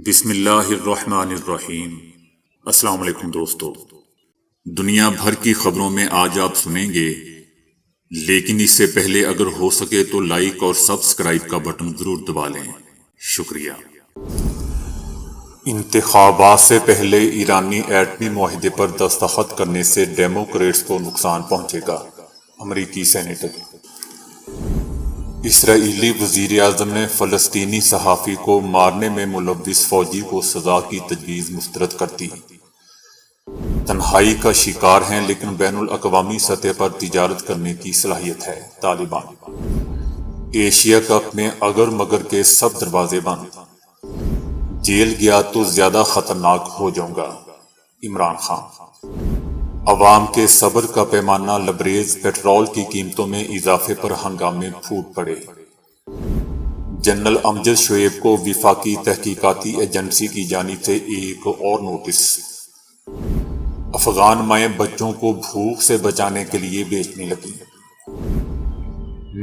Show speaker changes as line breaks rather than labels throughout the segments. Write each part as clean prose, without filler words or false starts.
بسم اللہ الرحمن الرحیم۔ السلام علیکم دوستو، دنیا بھر کی خبروں میں آج آپ سنیں گے، لیکن اس سے پہلے اگر ہو سکے تو لائک اور سبسکرائب کا بٹن ضرور دبا لیں۔ شکریہ۔ انتخابات سے پہلے ایرانی ایٹمی معاہدے پر دستخط کرنے سے ڈیموکریٹس کو نقصان پہنچے گا، امریکی سینیٹر۔ اسرائیلی وزیر اعظم نے فلسطینی صحافی کو مارنے میں ملوث فوجی کو سزا کی تجویز مسترد کر دی۔ تنہائی کا شکار ہیں لیکن بین الاقوامی سطح پر تجارت کرنے کی صلاحیت ہے، طالبان۔ ایشیا کپ میں اگر مگر کے سب دروازے بند، جیل گیا تو زیادہ خطرناک ہو جاؤں گا، عمران خان۔ عوام کے صبر کا پیمانہ لبریز، پیٹرول کی قیمتوں میں اضافے پر ہنگامے پھوٹ پڑے۔ جنرل امجد شعیب کو وفاقی تحقیقاتی ایجنسی کی جانب سے ایک اور نوٹس۔ افغان مائیں بچوں کو بھوک سے بچانے کے لیے بیچنے لگیں۔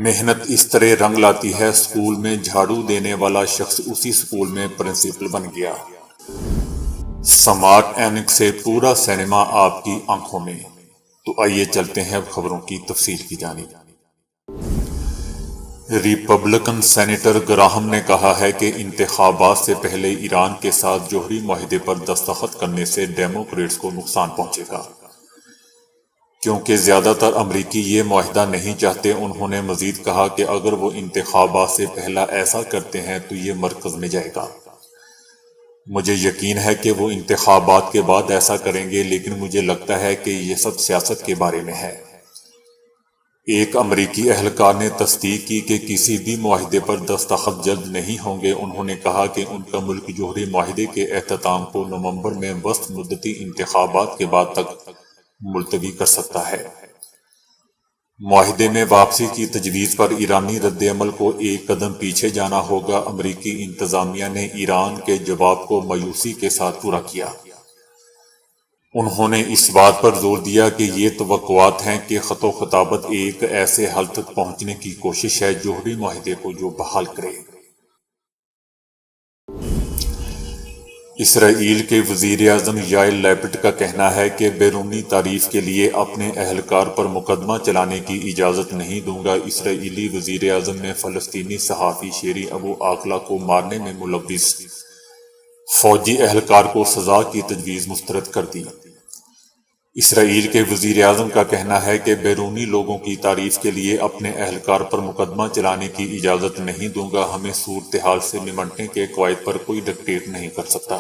محنت اس طرح رنگ لاتی ہے، اسکول میں جھاڑو دینے والا شخص اسی اسکول میں پرنسپل بن گیا۔ سمارٹ اینک سے پورا سینما آپ کی آنکھوں میں۔ تو آئیے چلتے ہیں اب خبروں کی تفصیل کی جانب۔ ریپبلکن سینیٹر گراہم نے کہا ہے کہ انتخابات سے پہلے ایران کے ساتھ جوہری معاہدے پر دستخط کرنے سے ڈیموکریٹس کو نقصان پہنچے گا، کیونکہ زیادہ تر امریکی یہ معاہدہ نہیں چاہتے۔ انہوں نے مزید کہا کہ اگر وہ انتخابات سے پہلا ایسا کرتے ہیں تو یہ مرکز میں جائے گا۔ مجھے یقین ہے کہ وہ انتخابات کے بعد ایسا کریں گے، لیکن مجھے لگتا ہے کہ یہ سب سیاست کے بارے میں ہے۔ ایک امریکی اہلکار نے تصدیق کی کہ کسی بھی معاہدے پر دستخط جلد نہیں ہوں گے۔ انہوں نے کہا کہ ان کا ملک جوہری معاہدے کے اختتام کو نومبر میں وسط مدتی انتخابات کے بعد تک ملتوی کر سکتا ہے۔ معاہدے میں واپسی کی تجویز پر ایرانی رد عمل کو ایک قدم پیچھے جانا ہوگا۔ امریکی انتظامیہ نے ایران کے جواب کو مایوسی کے ساتھ پورا کیا۔ انہوں نے اس بات پر زور دیا کہ یہ توقعات ہیں کہ خط و خطابت ایک ایسے حل تک پہنچنے کی کوشش ہے جوہری معاہدے کو جو بحال کرے۔ اسرائیل کے وزیر اعظم یائر لیپڈ کا کہنا ہے کہ بیرونی تعریف کے لیے اپنے اہلکار پر مقدمہ چلانے کی اجازت نہیں دوں گا۔ اسرائیلی وزیر اعظم نے فلسطینی صحافی شیریں ابو عاقلہ کو مارنے میں ملوث فوجی اہلکار کو سزا کی تجویز مسترد کر دی۔ اسرائیل کے وزیر اعظم کا کہنا ہے کہ بیرونی لوگوں کی تعریف کے لیے اپنے اہلکار پر مقدمہ چلانے کی اجازت نہیں دوں گا۔ ہمیں صورتحال سے نمٹنے کے قواعد پر کوئی ڈکٹیٹ نہیں کر سکتا۔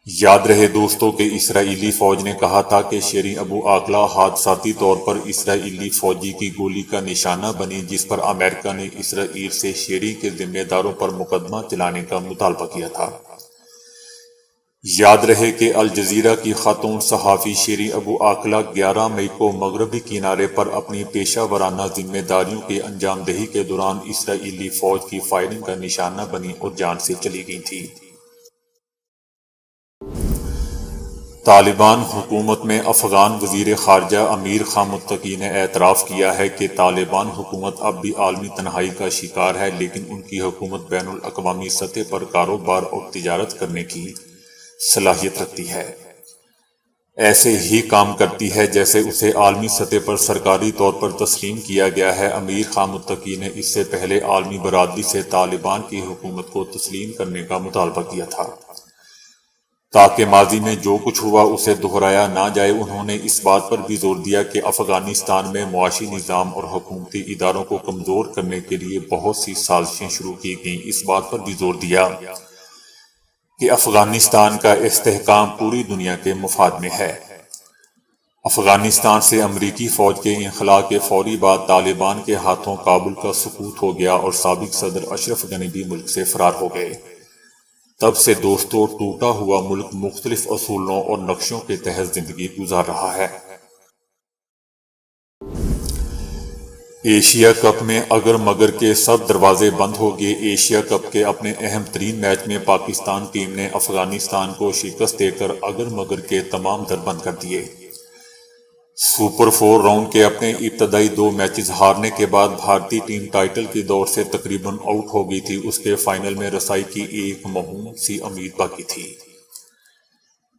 یاد رہے دوستو کہ اسرائیلی فوج نے کہا تھا کہ شیریں ابو عاقلہ حادثاتی طور پر اسرائیلی فوجی کی گولی کا نشانہ بنی، جس پر امریکہ نے اسرائیل سے شیریں کے ذمہ داروں پر مقدمہ چلانے کا مطالبہ کیا تھا۔ یاد رہے کہ الجزیرہ کی خاتون صحافی شیریں ابو عاقلہ 11 مئی کو مغربی کنارے پر اپنی پیشہ ورانہ ذمہ داریوں کی انجام دہی کے دوران اسرائیلی فوج کی فائرنگ کا نشانہ بنی اور جان سے چلی گئی تھی۔ طالبان حکومت میں افغان وزیر خارجہ امیر خان متقی نے اعتراف کیا ہے کہ طالبان حکومت اب بھی عالمی تنہائی کا شکار ہے، لیکن ان کی حکومت بین الاقوامی سطح پر کاروبار اور تجارت کرنے کی صلاحیت رکھتی ہے، ایسے ہی کام کرتی ہے جیسے اسے عالمی سطح پر سرکاری طور پر تسلیم کیا گیا ہے۔ امیر خان متقی نے اس سے پہلے عالمی برادری سے طالبان کی حکومت کو تسلیم کرنے کا مطالبہ کیا تھا تاکہ ماضی میں جو کچھ ہوا اسے دہرایا نہ جائے۔ انہوں نے اس بات پر بھی زور دیا کہ افغانستان میں معاشی نظام اور حکومتی اداروں کو کمزور کرنے کے لیے بہت سی سازشیں شروع کی گئیں۔ اس بات پر بھی زور دیا کہ افغانستان کا استحکام پوری دنیا کے مفاد میں ہے۔ افغانستان سے امریکی فوج کے انخلاء کے فوری بعد طالبان کے ہاتھوں کابل کا سقوط ہو گیا اور سابق صدر اشرف غنی بھی ملک سے فرار ہو گئے۔ تب سے دوستو ٹوٹا ہوا ملک مختلف اصولوں اور نقشوں کے تحت زندگی گزار رہا ہے۔ ایشیا کپ میں اگر مگر کے سب دروازے بند ہو گئے۔ ایشیا کپ کے اپنے اہم ترین میچ میں پاکستان ٹیم نے افغانستان کو شکست دے کر اگر مگر کے تمام در بند کر دیے۔ سپر 4 راؤنڈ کے اپنے ابتدائی 2 میچز ہارنے کے بعد بھارتی ٹیم ٹائٹل کی دوڑ سے تقریباً آؤٹ ہو گئی تھی۔ اس کے فائنل میں رسائی کی ایک معمول سی امید باقی تھی۔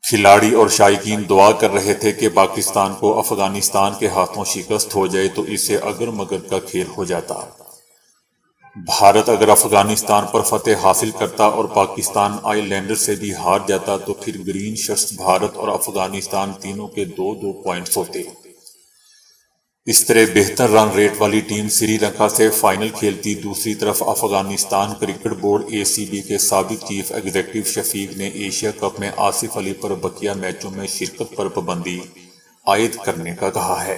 کھلاڑی اور شائقین دعا کر رہے تھے کہ پاکستان کو افغانستان کے ہاتھوں شکست ہو جائے تو اسے اگر مگر کا کھیل ہو جاتا۔ بھارت اگر افغانستان پر فتح حاصل کرتا اور پاکستان آئی لینڈر سے بھی ہار جاتا تو پھر گرین شرٹس بھارت اور افغانستان تینوں کے 2-2 پوائنٹس ہوتے۔ اس طرح بہتر رن ریٹ والی ٹیم سری لنکا سے فائنل کھیلتی۔ دوسری طرف افغانستان کرکٹ بورڈ ACB کے سابق چیف ایگزیکٹو شفیق نے ایشیا کپ میں آصف علی پر بقیہ میچوں میں شرکت پر پابندی عائد کرنے کا کہا ہے۔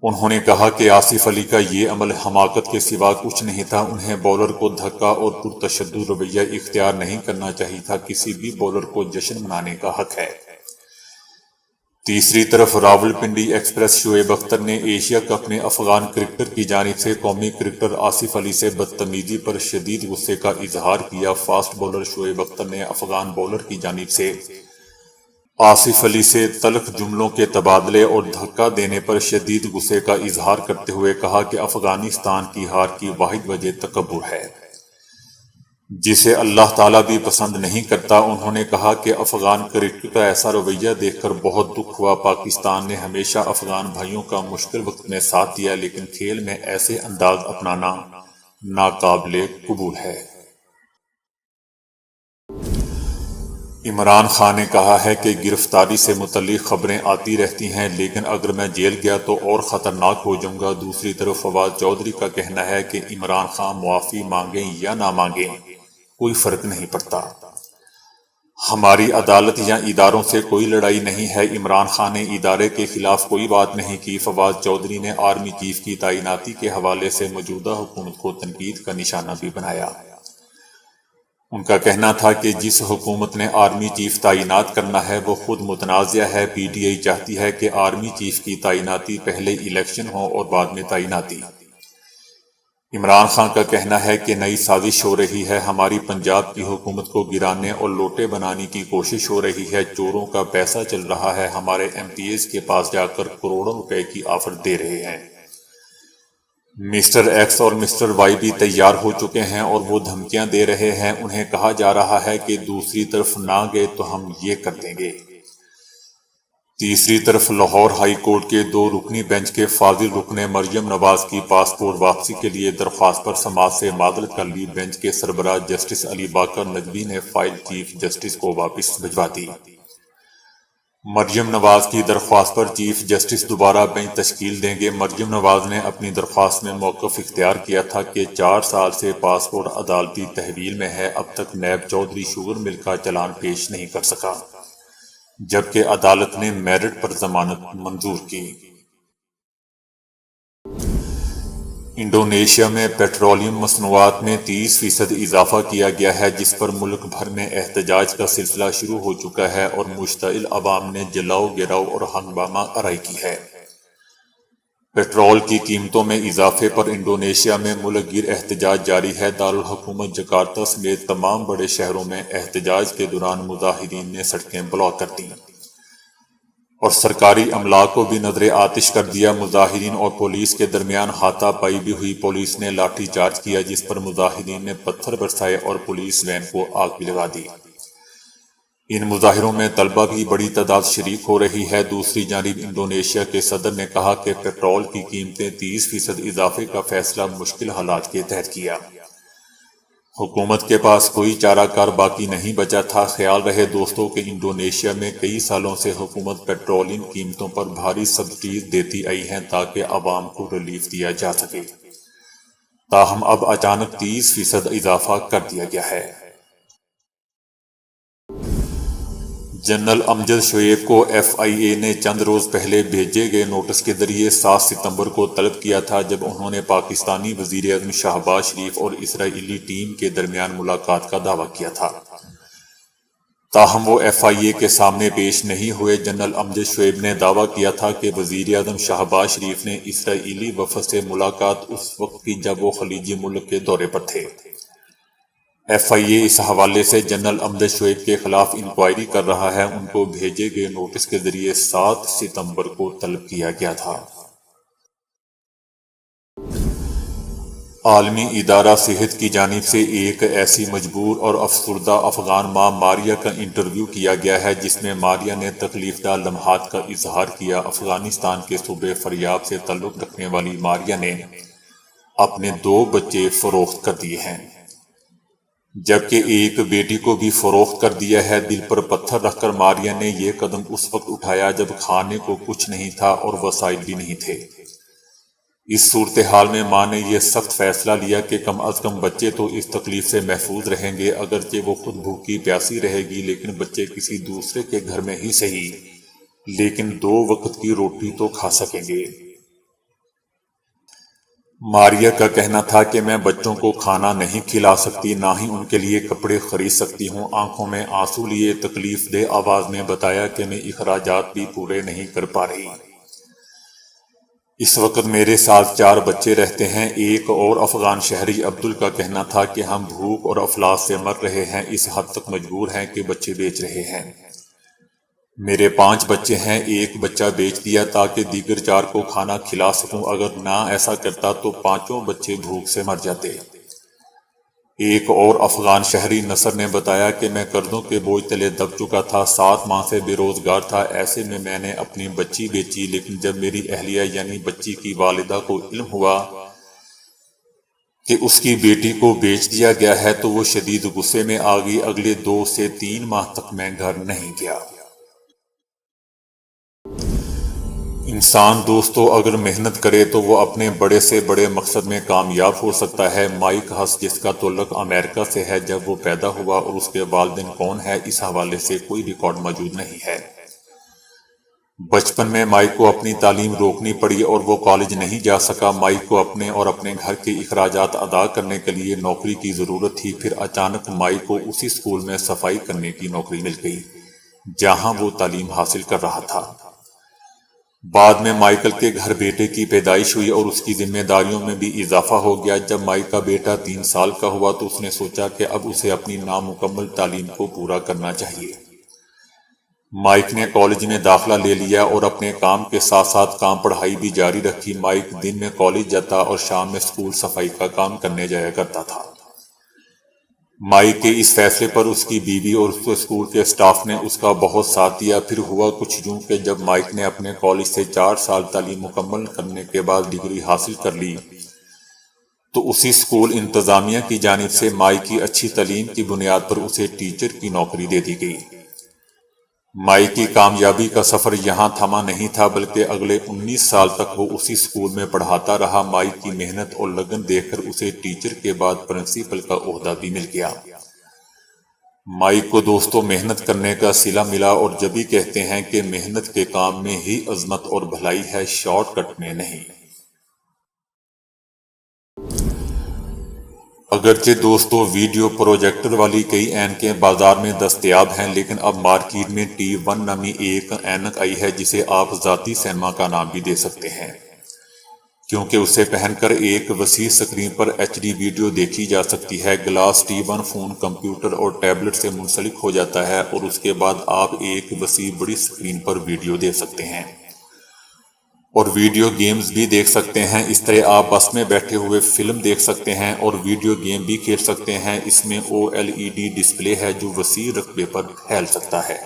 انہوں نے کہا کہ آصف علی کا یہ عمل حماقت کے سوا کچھ نہیں تھا۔ انہیں بولر کو دھکا اور پرتشدد رویہ اختیار نہیں کرنا چاہیے تھا۔ کسی بھی بولر کو جشن منانے کا حق ہے۔ تیسری طرف راولپنڈی ایکسپریس شعیب اختر نے ایشیا کپ میں افغان کرکٹر کی جانب سے قومی کرکٹر آصف علی سے بدتمیزی پر شدید غصے کا اظہار کیا۔ فاسٹ بولر شعیب اختر نے افغان بولر کی جانب سے آصف علی سے تلخ جملوں کے تبادلے اور دھکا دینے پر شدید غصے کا اظہار کرتے ہوئے کہا کہ افغانستان کی ہار کی واحد وجہ تکبر ہے، جسے اللہ تعالیٰ بھی پسند نہیں کرتا۔ انہوں نے کہا کہ افغان کرکٹ کا ایسا رویہ دیکھ کر بہت دکھ ہوا۔ پاکستان نے ہمیشہ افغان بھائیوں کا مشکل وقت میں ساتھ دیا، لیکن کھیل میں ایسے انداز اپنانا ناقابل قبول ہے۔ عمران خان نے کہا ہے کہ گرفتاری سے متعلق خبریں آتی رہتی ہیں، لیکن اگر میں جیل گیا تو اور خطرناک ہو جاؤں گا۔ دوسری طرف فواد چودھری کا کہنا ہے کہ عمران خان معافی مانگیں یا نہ مانگیں کوئی فرق نہیں پڑتا، ہماری عدالت یا اداروں سے کوئی لڑائی نہیں ہے۔ عمران خان نے ادارے کے خلاف کوئی بات نہیں کی۔ فواد چودھری نے آرمی چیف کی تعیناتی کے حوالے سے موجودہ حکومت کو تنقید کا نشانہ بھی بنایا۔ ان کا کہنا تھا کہ جس حکومت نے آرمی چیف تعینات کرنا ہے وہ خود متنازع ہے۔ PTI چاہتی ہے کہ آرمی چیف کی تعیناتی پہلے الیکشن ہو اور بعد میں تعیناتی۔ عمران خان کا کہنا ہے کہ نئی سازش ہو رہی ہے، ہماری پنجاب کی حکومت کو گرانے اور لوٹے بنانے کی کوشش ہو رہی ہے، چوروں کا پیسہ چل رہا ہے، ہمارے MPs کے پاس جا کر کروڑوں روپے کی آفر دے رہے ہیں۔ مسٹر ایکس اور مسٹر وائی بھی تیار ہو چکے ہیں اور وہ دھمکیاں دے رہے ہیں۔ انہیں کہا جا رہا ہے کہ دوسری طرف نہ گئے تو ہم یہ کر دیں گے۔ تیسری طرف لاہور ہائی کورٹ کے 2 رکنی بینچ کے فاضل رکن نے مریم نواز کی پاسپورٹ واپسی کے لیے درخواست پر سماعت سے معذرت کر لی۔ بینچ کے سربراہ جسٹس علی باقر نقوی نے فائل چیف جسٹس کو واپس بھجوا دی۔ مریم نواز کی درخواست پر چیف جسٹس دوبارہ بینچ تشکیل دیں گے۔ مریم نواز نے اپنی درخواست میں موقف اختیار کیا تھا کہ 4 سال سے پاسپورٹ عدالتی تحویل میں ہے، اب تک نیب چودھری شوگر مل کا چلان پیش نہیں کر سکا، جبکہ عدالت نے میرٹ پر ضمانت منظور کی۔ انڈونیشیا میں پیٹرولیم مصنوعات میں 30% اضافہ کیا گیا ہے، جس پر ملک بھر میں احتجاج کا سلسلہ شروع ہو چکا ہے اور مشتعل عوام نے جلاؤ گراؤ اور ہنگامہ آرائی کی ہے۔ پیٹرول کی قیمتوں میں اضافے پر انڈونیشیا میں ملک گیر احتجاج جاری ہے۔ دارالحکومت جکارتہ سمیت تمام بڑے شہروں میں احتجاج کے دوران مظاہرین نے سڑکیں بلاک کر دیں اور سرکاری عملہ کو بھی نظر آتش کر دیا۔ مظاہرین اور پولیس کے درمیان ہاتھا پائی بھی ہوئی، پولیس نے لاٹھی چارج کیا جس پر مظاہرین نے پتھر برسائے اور پولیس وین کو آگ بھی لگا دی۔ ان مظاہروں میں طلبہ بھی بڑی تعداد شریک ہو رہی ہے۔ دوسری جانب انڈونیشیا کے صدر نے کہا کہ پیٹرول کی قیمتیں 30% اضافے کا فیصلہ مشکل حالات کے تحت کیا۔ حکومت کے پاس کوئی چارہ کار باقی نہیں بچا تھا۔ خیال رہے دوستوں کہ انڈونیشیا میں کئی سالوں سے حکومت پیٹرولیم قیمتوں پر بھاری سبسڈیز دیتی آئی ہیں تاکہ عوام کو ریلیف دیا جا سکے، تاہم اب اچانک 30% اضافہ کر دیا گیا ہے۔ جنرل امجد شعیب کو FIA نے چند روز پہلے بھیجے گئے نوٹس کے ذریعے 7 ستمبر کو طلب کیا تھا، جب انہوں نے پاکستانی وزیر اعظم شہباز شریف اور اسرائیلی ٹیم کے درمیان ملاقات کا دعویٰ کیا تھا، تاہم وہ FIA کے سامنے پیش نہیں ہوئے۔ جنرل امجد شعیب نے دعویٰ کیا تھا کہ وزیر اعظم شہباز شریف نے اسرائیلی وفد سے ملاقات اس وقت کی جب وہ خلیجی ملک کے دورے پر تھے۔ ایف آئی اے اس حوالے سے جنرل امجد شعیب کے خلاف انکوائری کر رہا ہے۔ ان کو بھیجے گئے نوٹس کے ذریعے 7 ستمبر کو طلب کیا گیا تھا۔ عالمی ادارہ صحت کی جانب سے ایک ایسی مجبور اور افسردہ افغان ماں ماریہ کا انٹرویو کیا گیا ہے، جس میں ماریہ نے تکلیف دہ لمحات کا اظہار کیا۔ افغانستان کے صوبے فریاب سے تعلق رکھنے والی ماریہ نے اپنے 2 بچے فروخت کر دیے ہیں، جبکہ ایک بیٹی کو بھی فروخت کر دیا ہے۔ دل پر پتھر رکھ کر ماریہ نے یہ قدم اس وقت اٹھایا جب کھانے کو کچھ نہیں تھا اور وسائل بھی نہیں تھے۔ اس صورتحال میں ماں نے یہ سخت فیصلہ لیا کہ کم از کم بچے تو اس تکلیف سے محفوظ رہیں گے، اگرچہ وہ خود بھوکی پیاسی رہے گی، لیکن بچے کسی دوسرے کے گھر میں ہی صحیح، لیکن 2 وقت کی روٹی تو کھا سکیں گے۔ ماریہ کا کہنا تھا کہ میں بچوں کو کھانا نہیں کھلا سکتی، نہ ہی ان کے لیے کپڑے خرید سکتی ہوں۔ آنکھوں میں آنسو لیے تکلیف دہ آواز میں بتایا کہ میں اخراجات بھی پورے نہیں کر پا رہی۔ اس وقت میرے ساتھ 4 بچے رہتے ہیں۔ ایک اور افغان شہری عبدل کا کہنا تھا کہ ہم بھوک اور افلاس سے مر رہے ہیں، اس حد تک مجبور ہیں کہ بچے بیچ رہے ہیں۔ میرے 5 بچے ہیں، ایک بچہ بیچ دیا تاکہ دیگر 4 کو کھانا کھلا سکوں، اگر نہ ایسا کرتا تو 5 بچے بھوک سے مر جاتے۔ ایک اور افغان شہری نصر نے بتایا کہ میں قرضوں کے بوجھ تلے دب چکا تھا، 7 ماہ سے بے روزگار تھا، ایسے میں نے اپنی بچی بیچی، لیکن جب میری اہلیہ یعنی بچی کی والدہ کو علم ہوا کہ اس کی بیٹی کو بیچ دیا گیا ہے تو وہ شدید غصے میں آ گئی۔ اگلے 2 سے 3 ماہ تک میں گھر نہیں گیا۔ انسان دوستو اگر محنت کرے تو وہ اپنے بڑے سے بڑے مقصد میں کامیاب ہو سکتا ہے۔ مائک ہس، جس کا تعلق امریکہ سے ہے، جب وہ پیدا ہوا اور اس کے والدین کون ہے، اس حوالے سے کوئی ریکارڈ موجود نہیں ہے۔ بچپن میں مائک کو اپنی تعلیم روکنی پڑی اور وہ کالج نہیں جا سکا۔ مائک کو اپنے اور اپنے گھر کے اخراجات ادا کرنے کے لیے نوکری کی ضرورت تھی۔ پھر اچانک مائک کو اسی اسکول میں صفائی کرنے کی نوکری مل گئی جہاں وہ تعلیم حاصل کر رہا تھا۔ بعد میں مائیکل کے گھر بیٹے کی پیدائش ہوئی اور اس کی ذمہ داریوں میں بھی اضافہ ہو گیا۔ جب مائک کا بیٹا 3 سال کا ہوا تو اس نے سوچا کہ اب اسے اپنی نامکمل تعلیم کو پورا کرنا چاہیے۔ مائک نے کالج میں داخلہ لے لیا اور اپنے کام کے ساتھ ساتھ کام پڑھائی بھی جاری رکھی۔ مائک دن میں کالج جاتا اور شام میں اسکول صفائی کا کام کرنے جایا کرتا تھا۔ مائک کے اس فیصلے پر اس کی بیوی اور اسکول کے اسٹاف نے اس کا بہت ساتھ دیا۔ پھر ہوا کچھ یوں کہ جب مائک نے اپنے کالج سے 4 سال تعلیم مکمل کرنے کے بعد ڈگری حاصل کر لی تو اسی اسکول انتظامیہ کی جانب سے مائک کی اچھی تعلیم کی بنیاد پر اسے ٹیچر کی نوکری دے دی گئی۔ مائک کی کامیابی کا سفر یہاں تھما نہیں تھا، بلکہ اگلے 19 سال تک وہ اسی اسکول میں پڑھاتا رہا۔ مائک کی محنت اور لگن دیکھ کر اسے ٹیچر کے بعد پرنسپل کا عہدہ بھی مل گیا۔ مائک کو دوستوں محنت کرنے کا صلہ ملا، اور جبھی کہتے ہیں کہ محنت کے کام میں ہی عظمت اور بھلائی ہے، شارٹ کٹ میں نہیں۔ اگرچہ دوستو ویڈیو پروجیکٹر والی کئی اینکیں بازار میں دستیاب ہیں، لیکن اب مارکیٹ میں T1 نامی ایک اینک آئی ہے جسے آپ ذاتی سینما کا نام بھی دے سکتے ہیں، کیونکہ اسے پہن کر ایک وسیع سکرین پر HD ویڈیو دیکھی جا سکتی ہے۔ گلاس T1 فون، کمپیوٹر اور ٹیبلٹ سے منسلک ہو جاتا ہے اور اس کے بعد آپ ایک وسیع بڑی سکرین پر ویڈیو دیکھ سکتے ہیں اور ویڈیو گیمز بھی دیکھ سکتے ہیں۔ اس طرح آپ بس میں بیٹھے ہوئے فلم دیکھ سکتے ہیں اور ویڈیو گیم بھی کھیل سکتے ہیں۔ اس میں OLED ڈسپلے ہے جو وسیع رقبے پر پھیل سکتا ہے۔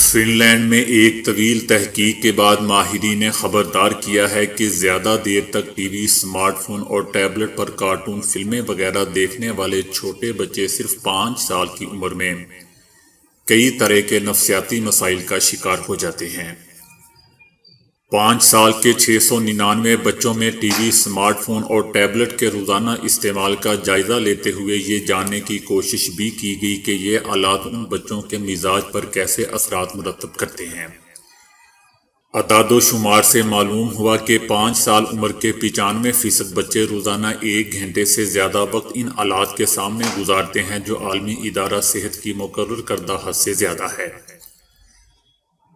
فن لینڈ میں ایک طویل تحقیق کے بعد ماہرین نے خبردار کیا ہے کہ زیادہ دیر تک ٹی وی، اسمارٹ فون اور ٹیبلٹ پر کارٹون فلمیں وغیرہ دیکھنے والے چھوٹے بچے صرف 5 سال کی عمر میں کئی طرح کے نفسیاتی مسائل کا شکار ہو جاتے ہیں۔ 5 سال کے 699 بچوں میں ٹی وی، اسمارٹ فون اور ٹیبلٹ کے روزانہ استعمال کا جائزہ لیتے ہوئے یہ جاننے کی کوشش بھی کی گئی کہ یہ آلات ان بچوں کے مزاج پر کیسے اثرات مرتب کرتے ہیں۔ اعداد و شمار سے معلوم ہوا کہ 5 سال عمر کے 95% بچے روزانہ 1 گھنٹے سے زیادہ وقت ان آلات کے سامنے گزارتے ہیں، جو عالمی ادارہ صحت کی مقرر کردہ حد سے زیادہ ہے۔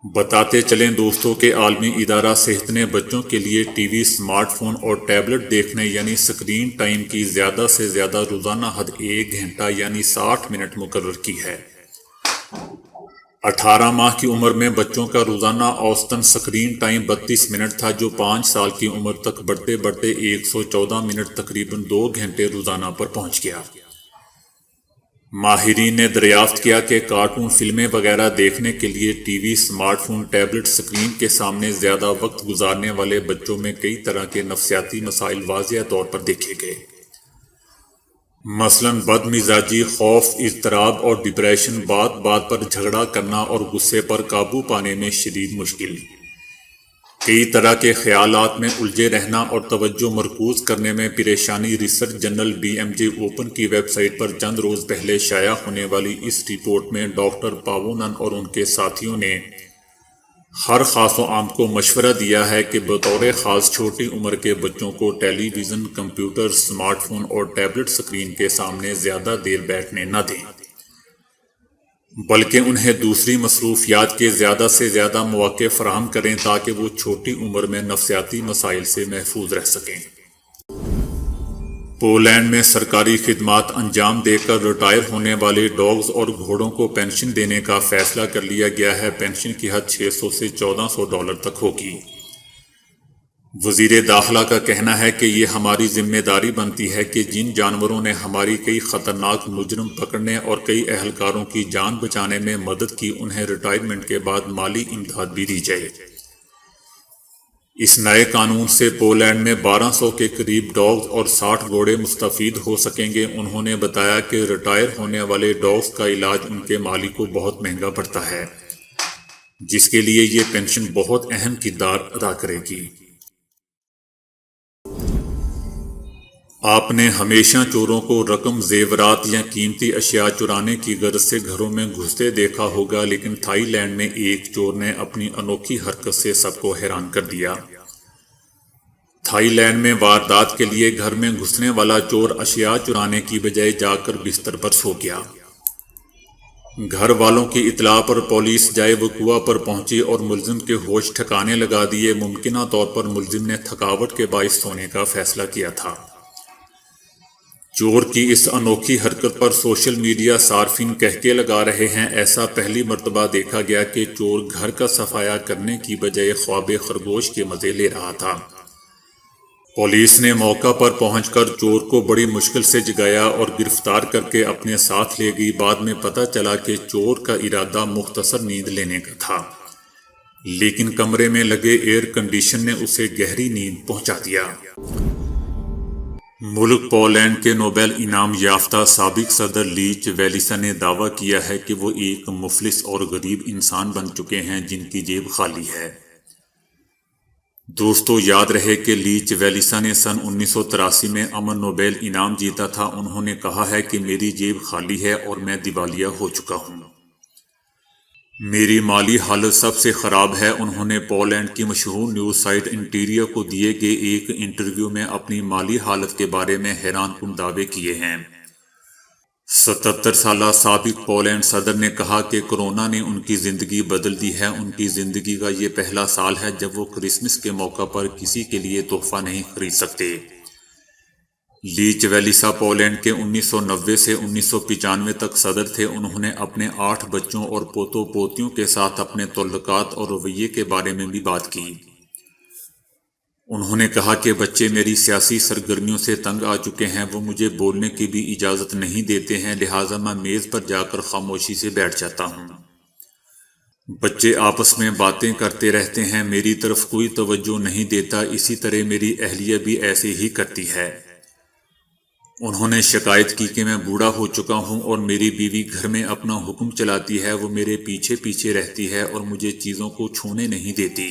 بتاتے چلیں دوستوں کہ عالمی ادارہ صحت نے بچوں کے لیے ٹی وی، اسمارٹ فون اور ٹیبلٹ دیکھنے یعنی اسکرین ٹائم کی زیادہ سے زیادہ روزانہ حد 1 گھنٹہ یعنی 60 منٹ مقرر کی ہے۔ 18 ماہ کی عمر میں بچوں کا روزانہ اوسطاً اسکرین ٹائم 32 منٹ تھا، جو 5 سال کی عمر تک بڑھتے بڑھتے 114 منٹ تقریباً 2 گھنٹے روزانہ پر پہنچ گیا۔ ماہرین نے دریافت کیا کہ کارٹون فلمیں وغیرہ دیکھنے کے لیے T V, smart phone, tablet screen کے سامنے زیادہ وقت گزارنے والے بچوں میں کئی طرح کے نفسیاتی مسائل واضح طور پر دیکھے گئے۔ مثلاً بد مزاجی، خوف، اضطراب اور ڈپریشن، بات بات پر جھگڑا کرنا اور غصے پر قابو پانے میں شدید مشکل، کئی طرح کے خیالات میں الجھے رہنا اور توجہ مرکوز کرنے میں پریشانی۔ ریسرچ جرنل BMJ اوپن کی ویب سائٹ پر چند روز پہلے شائع ہونے والی اس رپورٹ میں ڈاکٹر پاوونن اور ان کے ساتھیوں نے ہر خاص و عام کو مشورہ دیا ہے کہ بطور خاص چھوٹی عمر کے بچوں کو ٹیلی ویژن، کمپیوٹر، اسمارٹ فون اور ٹیبلٹ اسکرین کے سامنے زیادہ دیر بیٹھنے نہ دیں، بلکہ انہیں دوسری مصروفیات کے زیادہ سے زیادہ مواقع فراہم کریں تاکہ وہ چھوٹی عمر میں نفسیاتی مسائل سے محفوظ رہ سکیں۔ پولینڈ میں سرکاری خدمات انجام دے کر ریٹائر ہونے والے ڈاگز اور گھوڑوں کو پینشن دینے کا فیصلہ کر لیا گیا ہے۔ پینشن کی حد $600 سے $1400 تک ہوگی۔ وزیر داخلہ کا کہنا ہے کہ یہ ہماری ذمہ داری بنتی ہے کہ جن جانوروں نے ہماری کئی خطرناک مجرم پکڑنے اور کئی اہلکاروں کی جان بچانے میں مدد کی، انہیں ریٹائرمنٹ کے بعد مالی امداد بھی دی جائے۔ اس نئے قانون سے پولینڈ میں 1200 کے قریب ڈاگز اور 60 گھوڑے مستفید ہو سکیں گے۔ انہوں نے بتایا کہ ریٹائر ہونے والے ڈاگز کا علاج ان کے مالک کو بہت مہنگا پڑتا ہے، جس کے لیے یہ پینشن بہت اہم کردار ادا کرے گی۔ آپ نے ہمیشہ چوروں کو رقم، زیورات یا قیمتی اشیاء چرانے کی غرض سے گھروں میں گھستے دیکھا ہوگا، لیکن تھائی لینڈ میں ایک چور نے اپنی انوکھی حرکت سے سب کو حیران کر دیا۔ تھائی لینڈ میں واردات کے لیے گھر میں گھسنے والا چور اشیاء چرانے کی بجائے جا کر بستر پر سو گیا۔ گھر والوں کی اطلاع پر پولیس جائے وقوع پر پہنچی اور ملزم کے ہوش ٹھکانے لگا دیے۔ ممکنہ طور پر ملزم نے تھکاوٹ کے باعث سونے کا فیصلہ کیا تھا۔ چور کی اس انوکھی حرکت پر سوشل میڈیا صارفین کہکے لگا رہے ہیں۔ ایسا پہلی مرتبہ دیکھا گیا کہ چور گھر کا صفایا کرنے کی بجائے خواب خرگوش کے مزے لے رہا تھا۔ پولیس نے موقع پر پہنچ کر چور کو بڑی مشکل سے جگایا اور گرفتار کر کے اپنے ساتھ لے گئی۔ بعد میں پتہ چلا کہ چور کا ارادہ مختصر نیند لینے کا تھا، لیکن کمرے میں لگے ایئر کنڈیشن نے اسے گہری نیند پہنچا دیا۔ ملک پولینڈ کے نوبل انعام یافتہ سابق صدر لیچ ویلیسا نے دعویٰ کیا ہے کہ وہ ایک مفلس اور غریب انسان بن چکے ہیں جن کی جیب خالی ہے۔ دوستو، یاد رہے کہ لیچ ویلیسا نے سن 1983 میں امن نوبل انعام جیتا تھا۔ انہوں نے کہا ہے کہ میری جیب خالی ہے اور میں دیوالیہ ہو چکا ہوں، میری مالی حالت سب سے خراب ہے۔ انہوں نے پولینڈ کی مشہور نیوز سائٹ انٹیریا کو دیے گئے ایک انٹرویو میں اپنی مالی حالت کے بارے میں حیران کن دعوے کیے ہیں۔ 77 سالہ سابق پولینڈ صدر نے کہا کہ کورونا نے ان کی زندگی بدل دی ہے۔ ان کی زندگی کا یہ پہلا سال ہے جب وہ کرسمس کے موقع پر کسی کے لیے تحفہ نہیں خرید سکتے۔ لیچ ویلیسا پولینڈ کے 1990 سے 1995 تک صدر تھے۔ انہوں نے اپنے 8 بچوں اور پوتوں پوتیوں کے ساتھ اپنے تعلقات اور رویے کے بارے میں بھی بات کی۔ انہوں نے کہا کہ بچے میری سیاسی سرگرمیوں سے تنگ آ چکے ہیں، وہ مجھے بولنے کی بھی اجازت نہیں دیتے ہیں، لہٰذا میں میز پر جا کر خاموشی سے بیٹھ جاتا ہوں۔ بچے آپس میں باتیں کرتے رہتے ہیں، میری طرف کوئی توجہ نہیں دیتا۔ اسی طرح میری اہلیہ بھی ایسے ہی کرتی ہے۔ انہوں نے شکایت کی کہ میں بوڑھا ہو چکا ہوں اور میری بیوی گھر میں اپنا حکم چلاتی ہے، وہ میرے پیچھے پیچھے رہتی ہے اور مجھے چیزوں کو چھونے نہیں دیتی۔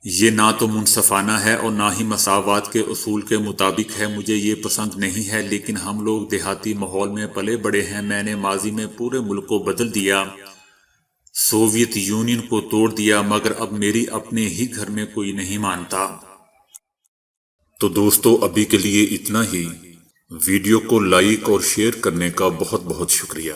یہ نہ تو منصفانہ ہے اور نہ ہی مساوات کے اصول کے مطابق ہے۔ مجھے یہ پسند نہیں ہے، لیکن ہم لوگ دیہاتی ماحول میں پلے بڑے ہیں۔ میں نے ماضی میں پورے ملک کو بدل دیا، سوویت یونین کو توڑ دیا، مگر اب میری اپنے ہی گھر میں کوئی نہیں مانتا۔ تو دوستو، ابھی کے لیے اتنا ہی۔ ویڈیو کو لائک اور شیئر کرنے کا بہت بہت شکریہ۔